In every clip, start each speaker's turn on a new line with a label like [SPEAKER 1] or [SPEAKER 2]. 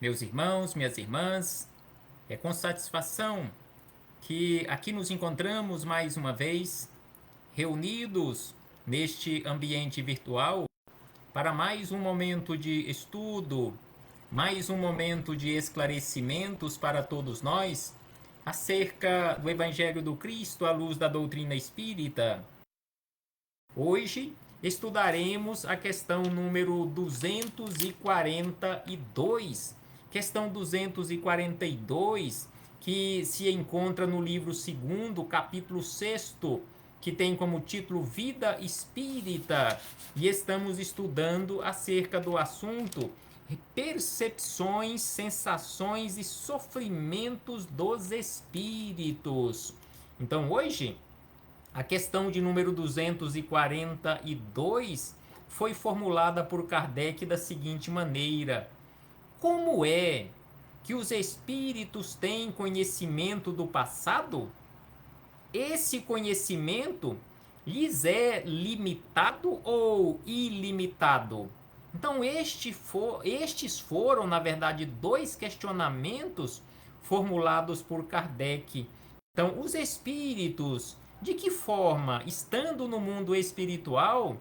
[SPEAKER 1] Meus irmãos, minhas irmãs, é com satisfação que aqui nos encontramos mais uma vez, reunidos neste ambiente virtual, para mais um momento de estudo, mais um momento de esclarecimentos para todos nós acerca do Evangelho do Cristo à luz da doutrina espírita. Hoje estudaremos a questão número 242, questão 242, que se encontra no livro 2º, capítulo 6º, que tem como título Vida Espírita, e estamos estudando acerca do assunto percepções, sensações e sofrimentos dos espíritos. Então, hoje a questão de número 242 foi formulada por Kardec da seguinte maneira: como é que os espíritos têm conhecimento do passado? Esse conhecimento lhes é limitado ou ilimitado? Então, estes foram, na verdade, dois questionamentos formulados por Kardec. Então, os espíritos, de que forma, estando no mundo espiritual,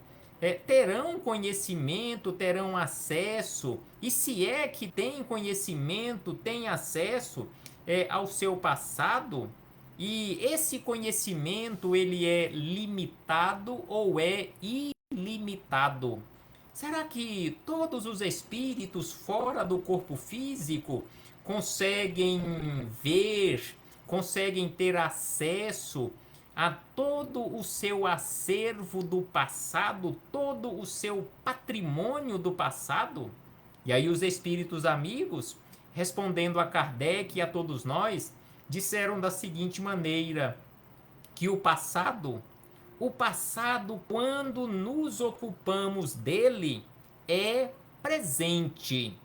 [SPEAKER 1] terão conhecimento, terão acesso, e se é que têm conhecimento, têm acesso ao seu passado? E esse conhecimento, ele é limitado ou é ilimitado? Será que todos os espíritos fora do corpo físico conseguem ver, conseguem ter acesso a todo o seu acervo do passado, todo o seu patrimônio do passado? E aí os espíritos amigos, respondendo a Kardec e a todos nós, disseram da seguinte maneira, que o passado, quando nos ocupamos dele, é presente.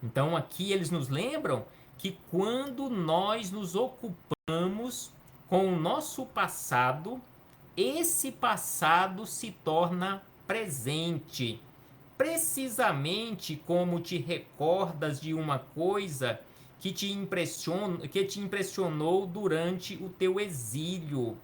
[SPEAKER 1] Então aqui eles nos lembram que quando nós nos ocupamos com o nosso passado, esse passado se torna presente. Precisamente como te recordas de uma coisa que te impressionou durante o teu exílio.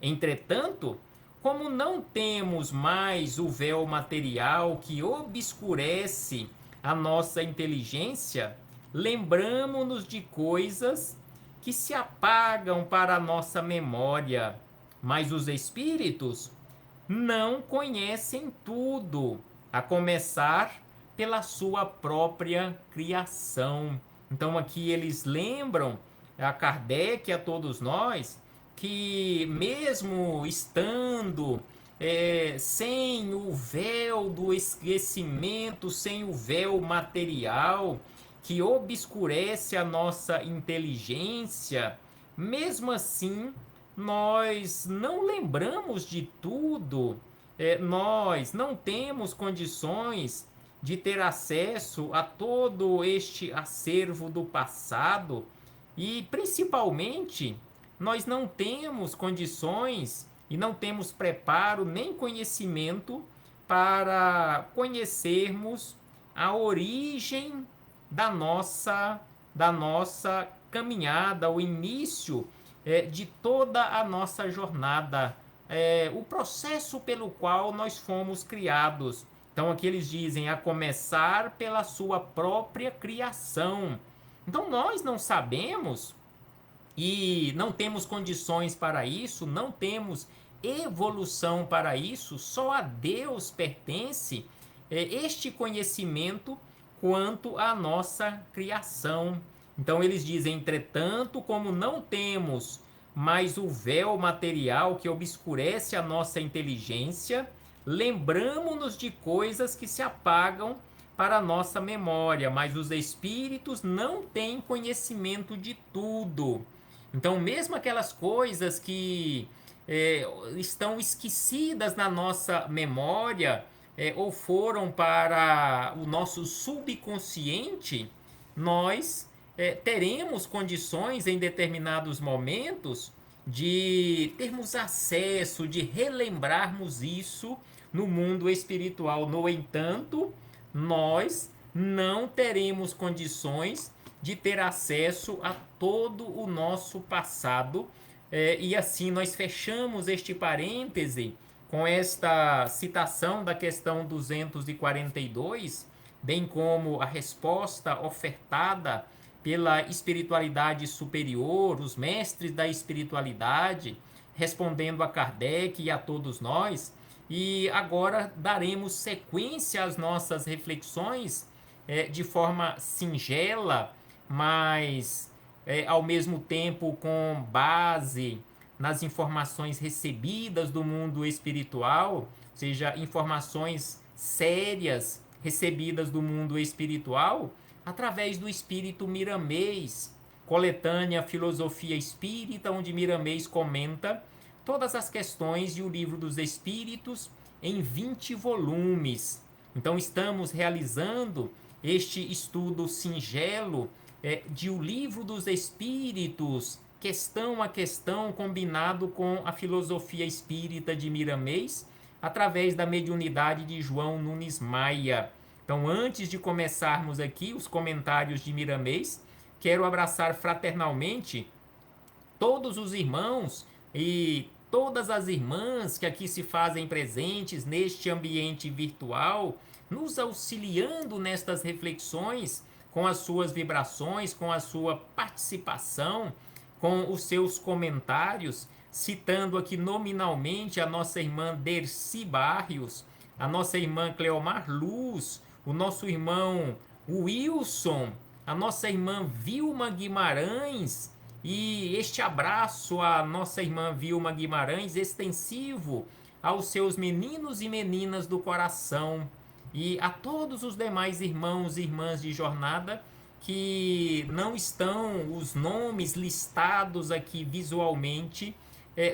[SPEAKER 1] Entretanto, como não temos mais o véu material que obscurece a nossa inteligência, lembramos-nos de coisas que se apagam para a nossa memória. Mas os espíritos não conhecem tudo, a começar pela sua própria criação. Então aqui eles lembram a Kardec e a todos nós que mesmo estando sem o véu do esquecimento, sem o véu material que obscurece a nossa inteligência, mesmo assim nós não lembramos de tudo, nós não temos condições de ter acesso a todo este acervo do passado e, principalmente, nós não temos condições e não temos preparo nem conhecimento para conhecermos a origem da nossa caminhada, o início de toda a nossa jornada, o processo pelo qual nós fomos criados. Então aqui eles dizem a começar pela sua própria criação. Então nós não sabemos e não temos condições para isso, não temos evolução para isso, só a Deus pertence este conhecimento quanto à nossa criação. Então eles dizem, entretanto, como não temos mais o véu material que obscurece a nossa inteligência, lembramos-nos de coisas que se apagam para a nossa memória, mas os espíritos não têm conhecimento de tudo. Então, mesmo aquelas coisas que estão esquecidas na nossa memória ou foram para o nosso subconsciente, nós teremos condições em determinados momentos de termos acesso, de relembrarmos isso no mundo espiritual. No entanto, nós não teremos condições de ter acesso a todo o nosso passado. E assim nós fechamos este parêntese com esta citação da questão 242, bem como a resposta ofertada pela espiritualidade superior, os mestres da espiritualidade, respondendo a Kardec e a todos nós. E agora daremos sequência às nossas reflexões de forma singela, mas ao mesmo tempo com base nas informações recebidas do mundo espiritual, ou seja, informações sérias recebidas do mundo espiritual, através do espírito Miramês, coletânea Filosofia Espírita, onde Miramês comenta todas as questões de O Livro dos Espíritos em 20 volumes. Então estamos realizando este estudo singelo de O Livro dos Espíritos, questão a questão, combinado com a filosofia espírita de Miramês, através da mediunidade de João Nunes Maia. Então, antes de começarmos aqui os comentários de Miramês, quero abraçar fraternalmente todos os irmãos e todas as irmãs que aqui se fazem presentes neste ambiente virtual, nos auxiliando nestas reflexões com as suas vibrações, com a sua participação, com os seus comentários, citando aqui nominalmente a nossa irmã Dercy Barrios, a nossa irmã Cleomar Luz, o nosso irmão Wilson, a nossa irmã Vilma Guimarães, e este abraço à nossa irmã Vilma Guimarães, extensivo aos seus meninos e meninas do coração, e a todos os demais irmãos e irmãs de jornada que não estão os nomes listados aqui visualmente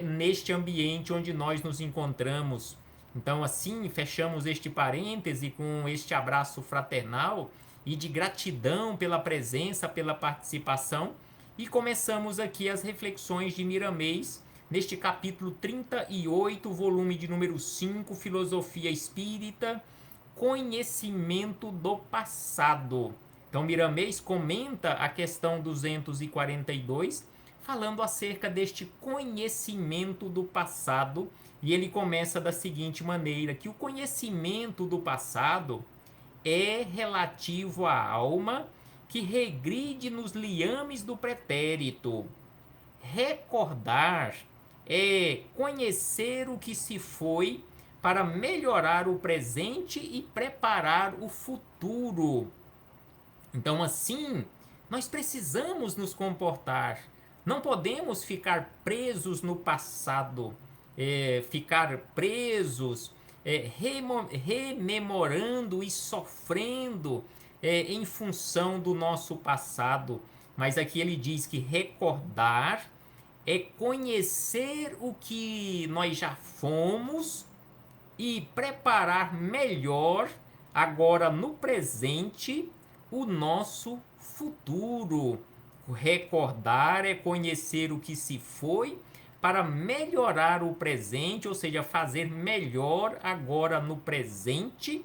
[SPEAKER 1] neste ambiente onde nós nos encontramos. Então, assim, fechamos este parêntese com este abraço fraternal e de gratidão pela presença, pela participação, e começamos aqui as reflexões de Miramês, neste capítulo 38, volume de número 5, Filosofia Espírita, Conhecimento do Passado. Então, Miramês comenta a questão 242, falando acerca deste conhecimento do passado, e ele começa da seguinte maneira, que o conhecimento do passado é relativo à alma que regride nos liames do pretérito. Recordar é conhecer o que se foi para melhorar o presente e preparar o futuro. Então, assim, nós precisamos nos comportar. Não podemos ficar presos no passado, ficar presos, rememorando e sofrendo em função do nosso passado. Mas aqui ele diz que recordar é conhecer o que nós já fomos e preparar melhor, agora no presente, o nosso futuro. Recordar é conhecer o que se foi para melhorar o presente, ou seja, fazer melhor agora no presente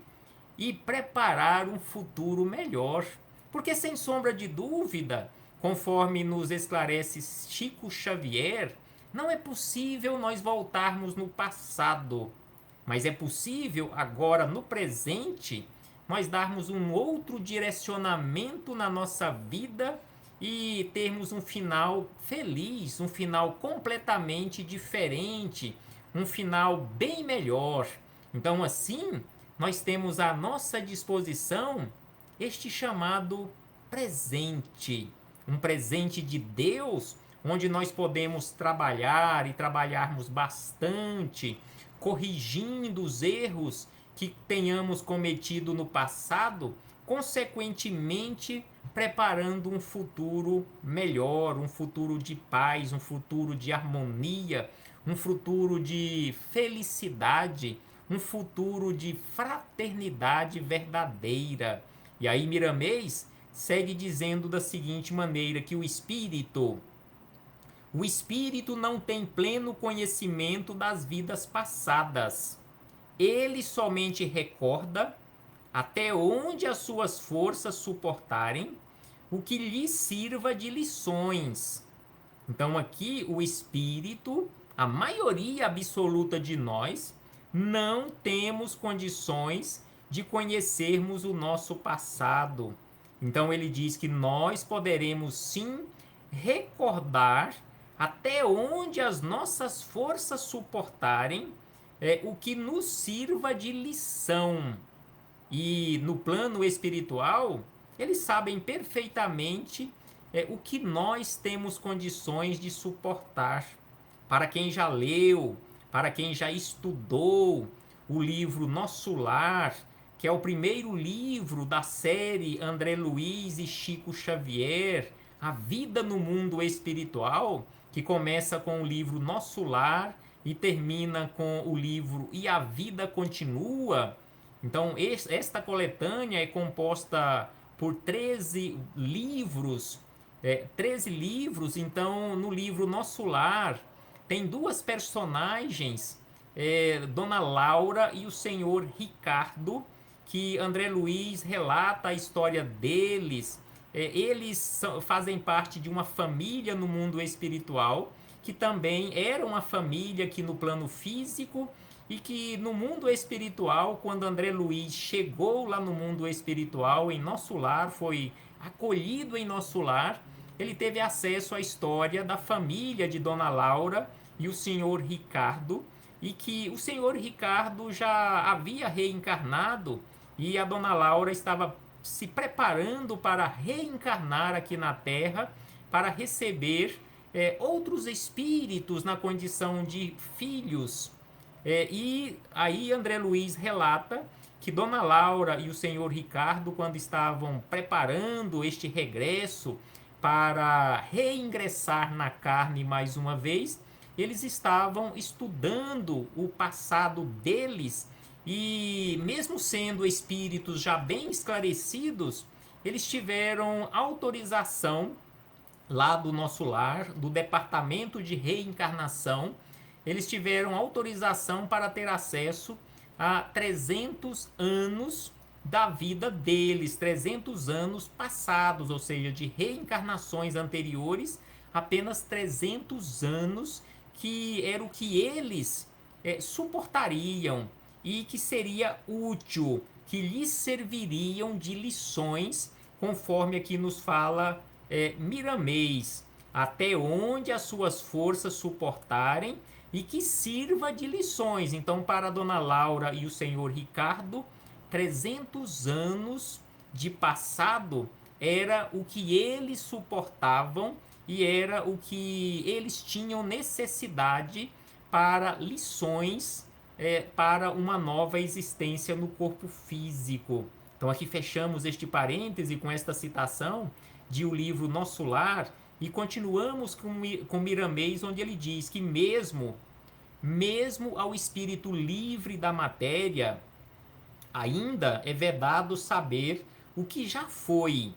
[SPEAKER 1] e preparar um futuro melhor. Porque, sem sombra de dúvida, conforme nos esclarece Chico Xavier, não é possível nós voltarmos no passado, mas é possível agora no presente nós darmos um outro direcionamento na nossa vida e termos um final feliz, um final completamente diferente, um final bem melhor. Então, assim, nós temos à nossa disposição este chamado presente, um presente de Deus, onde nós podemos trabalhar e trabalharmos bastante, corrigindo os erros que tenhamos cometido no passado, consequentemente preparando um futuro melhor, um futuro de paz, um futuro de harmonia, um futuro de felicidade, um futuro de fraternidade verdadeira. E aí Miramês segue dizendo da seguinte maneira, que o espírito não tem pleno conhecimento das vidas passadas. Ele somente recorda até onde as suas forças suportarem, o que lhes sirva de lições. Então aqui o espírito, a maioria absoluta de nós, não temos condições de conhecermos o nosso passado. Então ele diz que nós poderemos sim recordar até onde as nossas forças suportarem o que nos sirva de lição. E no plano espiritual, eles sabem perfeitamente o que nós temos condições de suportar. Para quem já leu, para quem já estudou o livro Nosso Lar, que é o primeiro livro da série André Luiz e Chico Xavier, A Vida no Mundo Espiritual, que começa com o livro Nosso Lar e termina com o livro E a Vida Continua. Então, esta coletânea é composta por 13 livros. 13 livros, então, no livro Nosso Lar, tem duas personagens, Dona Laura e o senhor Ricardo, que André Luiz relata a história deles. Eles fazem parte de uma família no mundo espiritual, que também era uma família aqui no plano físico, e que no mundo espiritual, quando André Luiz chegou lá no mundo espiritual, em Nosso Lar, foi acolhido em Nosso Lar, ele teve acesso à história da família de Dona Laura e o senhor Ricardo, e que o senhor Ricardo já havia reencarnado e a Dona Laura estava se preparando para reencarnar aqui na Terra para receber outros espíritos na condição de filhos. E aí André Luiz relata que Dona Laura e o senhor Ricardo, quando estavam preparando este regresso para reingressar na carne mais uma vez, eles estavam estudando o passado deles e, mesmo sendo espíritos já bem esclarecidos, eles tiveram autorização lá do Nosso Lar, do Departamento de Reencarnação, eles tiveram autorização para ter acesso a 300 anos da vida deles, 300 anos passados, ou seja, de reencarnações anteriores, apenas 300 anos, que era o que eles suportariam e que seria útil, que lhes serviriam de lições, conforme aqui nos fala Miramês, até onde as suas forças suportarem e que sirva de lições. Então, para a Dona Laura e o senhor Ricardo, 300 anos de passado era o que eles suportavam e era o que eles tinham necessidade para lições para uma nova existência no corpo físico. Então aqui fechamos este parêntese com esta citação de o livro Nosso Lar e continuamos com Miramês, onde ele diz que mesmo ao espírito livre da matéria, ainda é vedado saber o que já foi.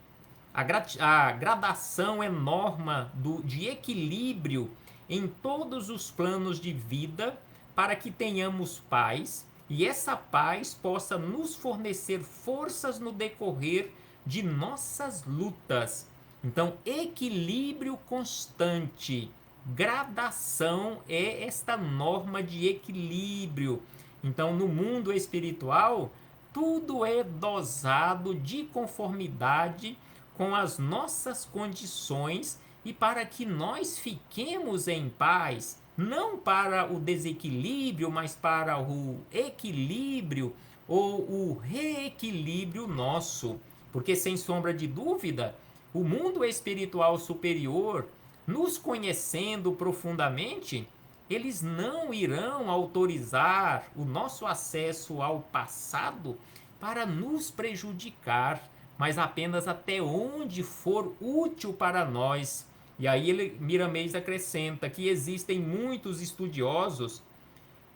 [SPEAKER 1] A gradação é norma de equilíbrio em todos os planos de vida para que tenhamos paz e essa paz possa nos fornecer forças no decorrer de nossas lutas. Então, equilíbrio constante, gradação é esta norma de equilíbrio. Então, no mundo espiritual, tudo é dosado de conformidade com as nossas condições e para que nós fiquemos em paz, não para o desequilíbrio, mas para o equilíbrio ou o reequilíbrio nosso. Porque, sem sombra de dúvida, o mundo espiritual superior, nos conhecendo profundamente, eles não irão autorizar o nosso acesso ao passado para nos prejudicar, mas apenas até onde for útil para nós. E aí Miramês acrescenta que existem muitos estudiosos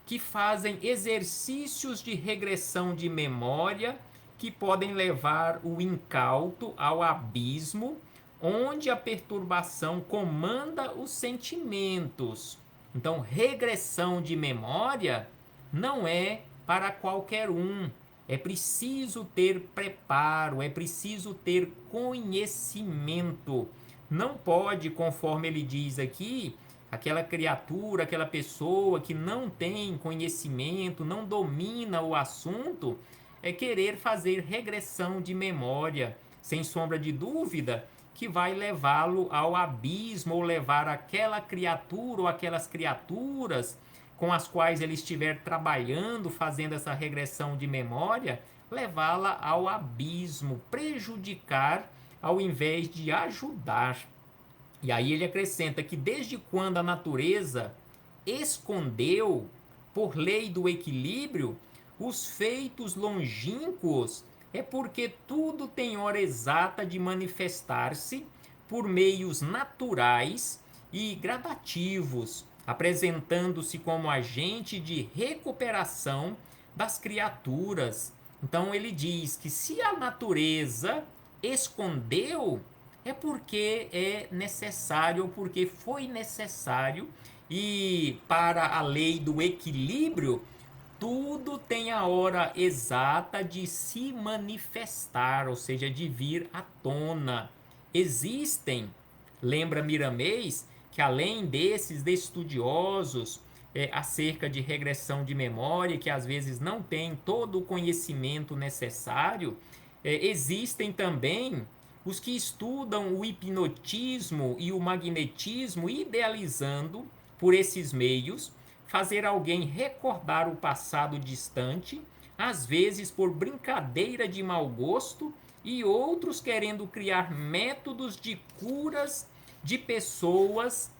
[SPEAKER 1] que fazem exercícios de regressão de memória que podem levar o incauto ao abismo, onde a perturbação comanda os sentimentos. Então, regressão de memória não é para qualquer um, É preciso ter preparo, é preciso ter conhecimento. Não pode, conforme ele diz aqui, aquela criatura, aquela pessoa que não tem conhecimento, não domina o assunto, é querer fazer regressão de memória, sem sombra de dúvida, que vai levá-lo ao abismo ou levar aquela criatura ou aquelas criaturas com as quais ele estiver trabalhando, fazendo essa regressão de memória, levá-la ao abismo, prejudicar ao invés de ajudar. E aí ele acrescenta que desde quando a natureza escondeu, por lei do equilíbrio, os feitos longínquos, é porque tudo tem hora exata de manifestar-se por meios naturais e gradativos, apresentando-se como agente de recuperação das criaturas. Então ele diz que se a natureza escondeu, é porque é necessário, ou porque foi necessário, e para a lei do equilíbrio, tudo tem a hora exata de se manifestar, ou seja, de vir à tona. Existem, lembra Miramês, que além desses estudiosos acerca de regressão de memória, que às vezes não têm todo o conhecimento necessário, existem também os que estudam o hipnotismo e o magnetismo, idealizando, por esses meios, fazer alguém recordar o passado distante, às vezes por brincadeira de mau gosto, e outros querendo criar métodos de curas de pessoas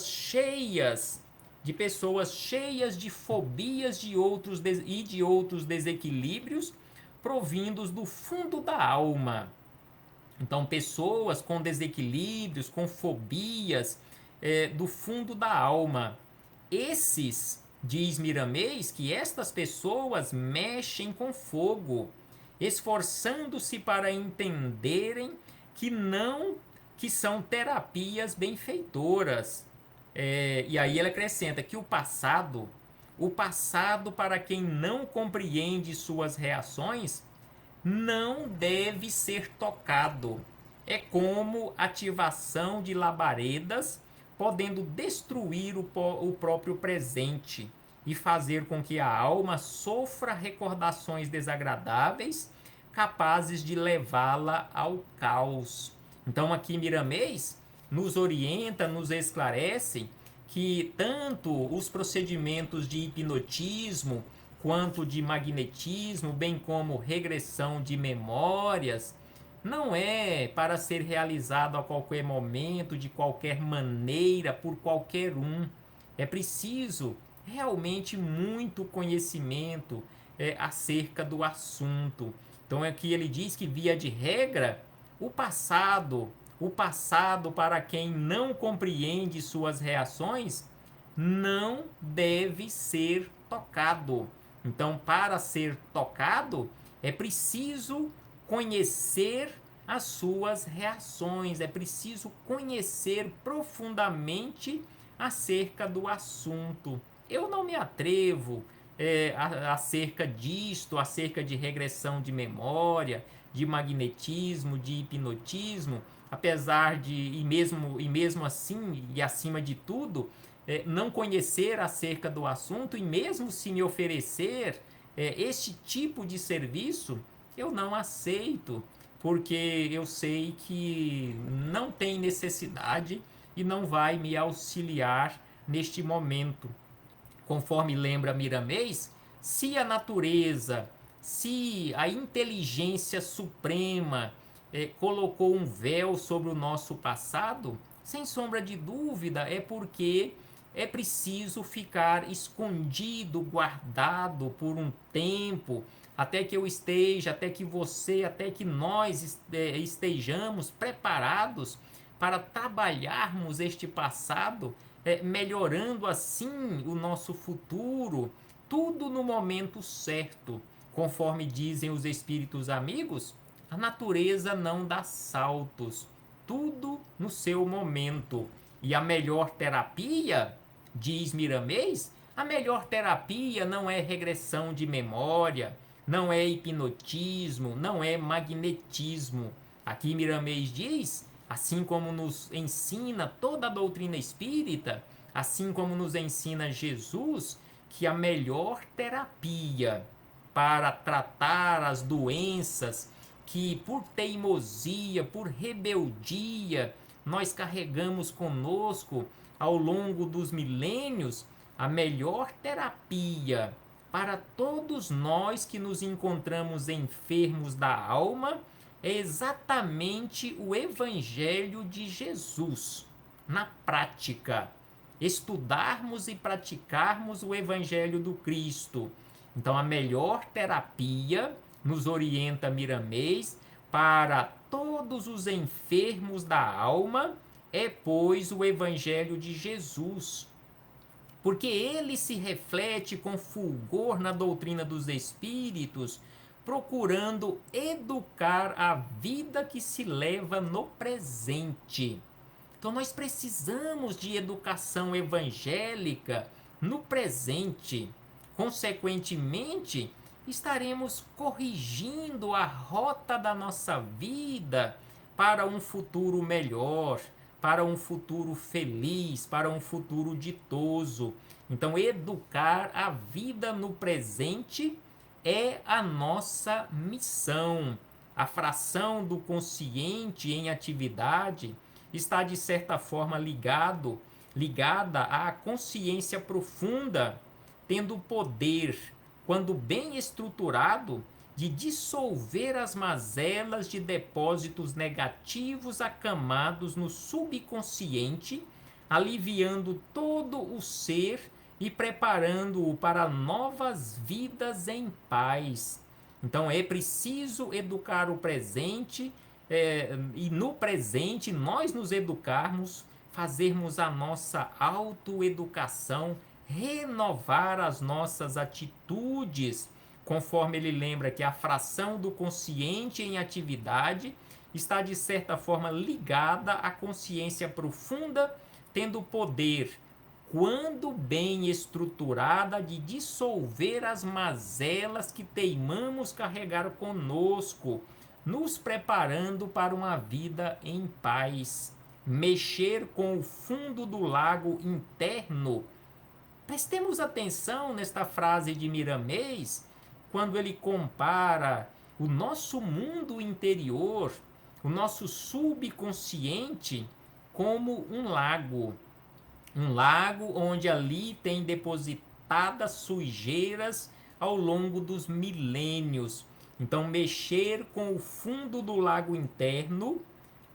[SPEAKER 1] cheias de fobias e de outros desequilíbrios provindos do fundo da alma. Então, pessoas com desequilíbrios, com fobias do fundo da alma. Esses, diz Miramês, que estas pessoas mexem com fogo, esforçando-se para entenderem que são terapias benfeitoras. E aí ele acrescenta que o passado para quem não compreende suas reações, não deve ser tocado. É como ativação de labaredas, podendo destruir o próprio presente e fazer com que a alma sofra recordações desagradáveis, capazes de levá-la ao caos. Então aqui Miramês nos orienta, nos esclarece que tanto os procedimentos de hipnotismo quanto de magnetismo, bem como regressão de memórias, não é para ser realizado a qualquer momento, de qualquer maneira, por qualquer um. É preciso realmente muito conhecimento acerca do assunto. Então aqui ele diz que, via de regra, o passado para quem não compreende suas reações, não deve ser tocado. Então, para ser tocado, é preciso conhecer as suas reações, é preciso conhecer profundamente acerca do assunto. Eu não me atrevo acerca disto, acerca de regressão de memória, de magnetismo, de hipnotismo, apesar de, e mesmo assim, e acima de tudo, não conhecer acerca do assunto, e mesmo se me oferecer este tipo de serviço, eu não aceito, porque eu sei que não tem necessidade e não vai me auxiliar neste momento. Conforme lembra Miramês, se a natureza, se a inteligência suprema colocou um véu sobre o nosso passado, sem sombra de dúvida é porque é preciso ficar escondido, guardado por um tempo, até que eu esteja, até que você, até que nós estejamos preparados para trabalharmos este passado, melhorando assim o nosso futuro, tudo no momento certo. Conforme dizem os espíritos amigos, a natureza não dá saltos, tudo no seu momento. E a melhor terapia, diz Miramês, a melhor terapia não é regressão de memória, não é hipnotismo, não é magnetismo. Aqui Miramês diz, assim como nos ensina toda a doutrina espírita, assim como nos ensina Jesus, que a melhor terapia para tratar as doenças que por teimosia, por rebeldia, nós carregamos conosco ao longo dos milênios, a melhor terapia para todos nós que nos encontramos enfermos da alma é exatamente o Evangelho de Jesus, na prática. Estudarmos e praticarmos o Evangelho do Cristo. Então, a melhor terapia, nos orienta Miramês, para todos os enfermos da alma é, pois, o Evangelho de Jesus. Porque ele se reflete com fulgor na doutrina dos Espíritos, procurando educar a vida que se leva no presente. Então nós precisamos de educação evangélica no presente. Consequentemente, estaremos corrigindo a rota da nossa vida para um futuro melhor, para um futuro feliz, para um futuro ditoso. Então, educar a vida no presente é a nossa missão. A fração do consciente em atividade está, de certa forma, ligada à consciência profunda, tendo o poder, quando bem estruturado, de dissolver as mazelas de depósitos negativos acamados no subconsciente, aliviando todo o ser e preparando-o para novas vidas em paz. Então é preciso educar o presente, e no presente nós nos educarmos, fazermos a nossa autoeducação, renovar as nossas atitudes, conforme ele lembra que a fração do consciente em atividade está de certa forma ligada à consciência profunda, tendo poder, quando bem estruturada, de dissolver as mazelas que teimamos carregar conosco, nos preparando para uma vida em paz. Mexer com o fundo do lago interno. Prestemos atenção nesta frase de Miramês, quando ele compara o nosso mundo interior, o nosso subconsciente, como um lago. Um lago onde ali tem depositadas sujeiras ao longo dos milênios. Então, mexer com o fundo do lago interno,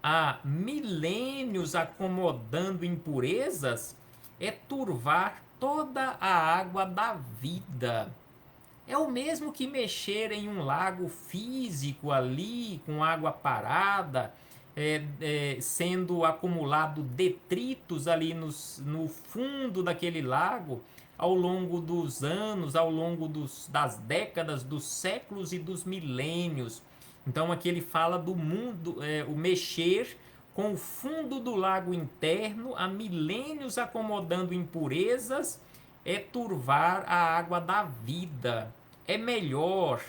[SPEAKER 1] há milênios acomodando impurezas, é turvar toda a água da vida. É o mesmo que mexer em um lago físico ali, com água parada, sendo acumulado detritos ali no fundo daquele lago, ao longo dos anos, ao longo das décadas, dos séculos e dos milênios. Então aqui ele fala do mundo, o mexer com o fundo do lago interno, há milênios acomodando impurezas, é turvar a água da vida. É melhor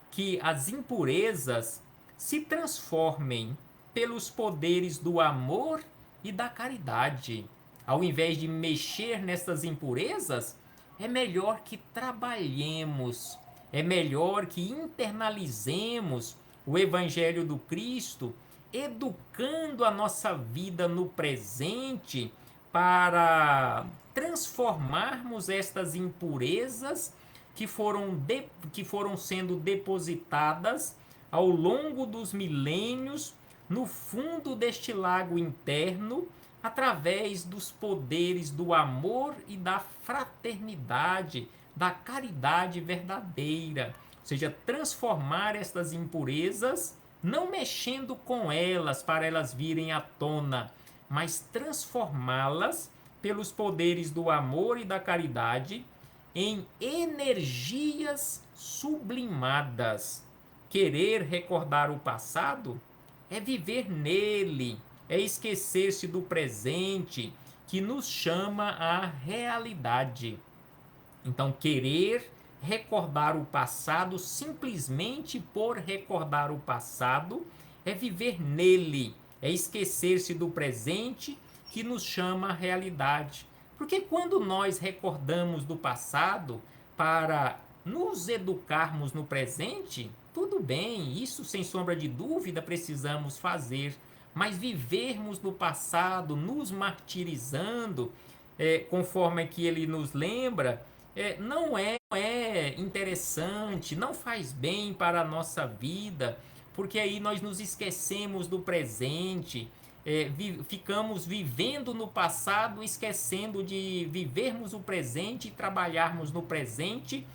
[SPEAKER 1] que as impurezas se transformem pelos poderes do amor e da caridade. Ao invés de mexer nessas impurezas, é melhor que trabalhemos, é melhor que internalizemos o Evangelho do Cristo, educando a nossa vida no presente para transformarmos estas impurezas que foram sendo depositadas ao longo dos milênios no fundo deste lago interno, através dos poderes do amor e da fraternidade, da caridade verdadeira. Ou seja, transformar estas impurezas, não mexendo com elas para elas virem à tona, mas transformá-las pelos poderes do amor e da caridade em energias sublimadas. Querer recordar o passado é viver nele, é esquecer-se do presente, que nos chama à realidade. Então, querer recordar o passado simplesmente por recordar o passado, é viver nele, é esquecer-se do presente que nos chama a realidade. Porque quando nós recordamos do passado para nos educarmos no presente, tudo bem, isso sem sombra de dúvida precisamos fazer. Mas vivermos no passado, nos martirizando, conforme que ele nos lembra, não é interessante, não faz bem para a nossa vida, porque aí nós nos esquecemos do presente, ficamos vivendo no passado, esquecendo de vivermos o presente e trabalharmos no presente,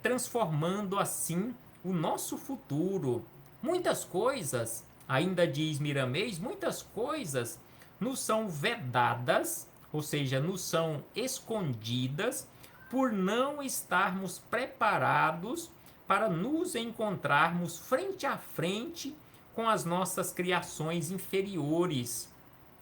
[SPEAKER 1] transformando assim o nosso futuro. Muitas coisas, ainda diz Miramês, muitas coisas nos são vedadas, ou seja, nos são escondidas, por não estarmos preparados para nos encontrarmos frente a frente com as nossas criações inferiores.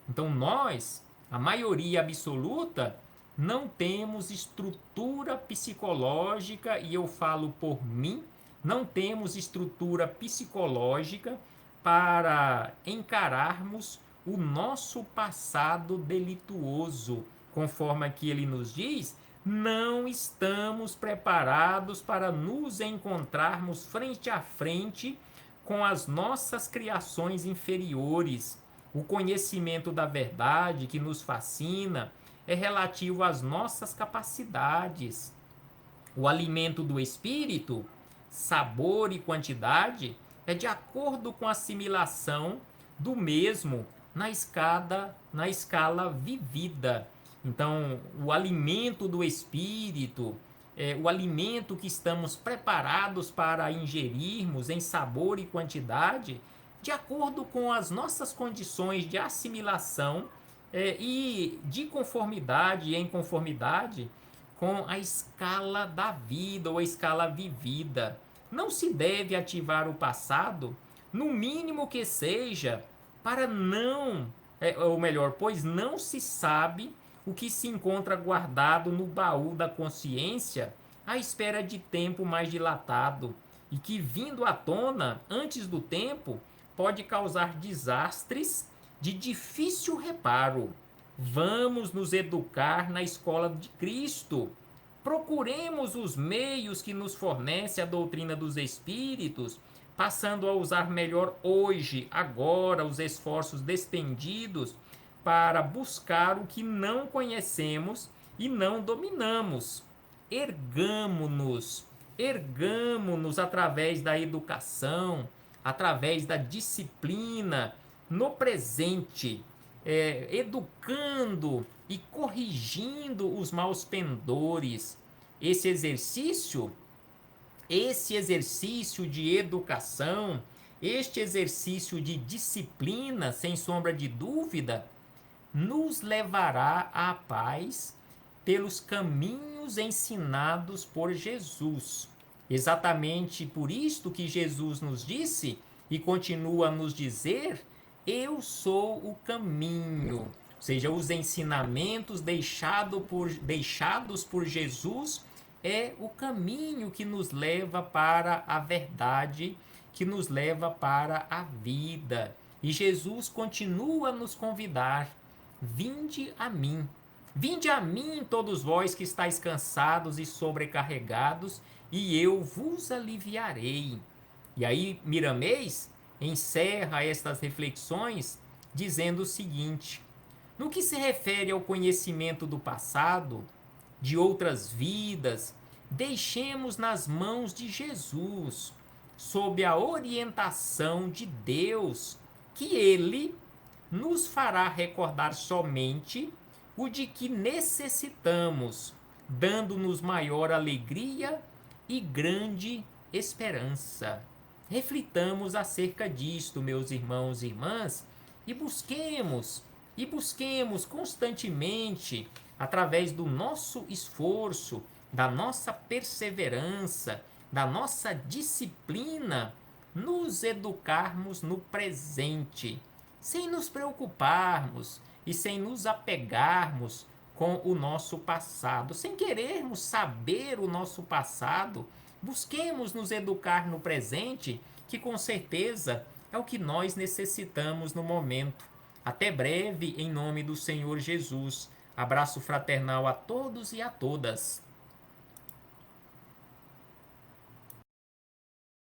[SPEAKER 1] Então nós, a maioria absoluta, não temos estrutura psicológica, e eu falo por mim, não temos estrutura psicológica para encararmos o nosso passado delituoso. Conforme aqui ele nos diz, não estamos preparados para nos encontrarmos frente a frente com as nossas criações inferiores. O conhecimento da verdade que nos fascina é relativo às nossas capacidades. O alimento do espírito, sabor e quantidade, é de acordo com a assimilação do mesmo na escala vivida. Então, o alimento do espírito, o alimento que estamos preparados para ingerirmos em sabor e quantidade, de acordo com as nossas condições de assimilação e de conformidade e em conformidade com a escala da vida ou a escala vivida. Não se deve ativar o passado, no mínimo que seja, para não, ou melhor, pois não se sabe o que se encontra guardado no baú da consciência à espera de tempo mais dilatado e que, vindo à tona antes do tempo, pode causar desastres de difícil reparo. Vamos nos educar na escola de Cristo. Procuremos os meios que nos fornece a doutrina dos Espíritos, passando a usar melhor hoje, agora, os esforços despendidos para buscar o que não conhecemos e não dominamos. Ergamo-nos através da educação, através da disciplina, no presente, educando e corrigindo os maus pendores. Esse exercício de educação, este exercício de disciplina, sem sombra de dúvida, nos levará à paz pelos caminhos ensinados por Jesus. Exatamente por isto que Jesus nos disse e continua a nos dizer: eu sou o caminho. Ou seja, os ensinamentos deixados por Jesus é o caminho que nos leva para a verdade, que nos leva para a vida. E Jesus continua a nos convidar: vinde a mim. Vinde a mim, todos vós que estáis cansados e sobrecarregados, e eu vos aliviarei. E aí, Miramês encerra estas reflexões dizendo o seguinte: no que se refere ao conhecimento do passado, de outras vidas, deixemos nas mãos de Jesus, sob a orientação de Deus, que Ele nos fará recordar somente o de que necessitamos, dando-nos maior alegria e grande esperança. Reflitamos acerca disto, meus irmãos e irmãs, e busquemos constantemente, através do nosso esforço, da nossa perseverança, da nossa disciplina, nos educarmos no presente, sem nos preocuparmos e sem nos apegarmos com o nosso passado. Sem querermos saber o nosso passado, busquemos nos educar no presente, que com certeza é o que nós necessitamos no momento. Até breve, em nome do Senhor Jesus. Abraço fraternal a todos e a todas.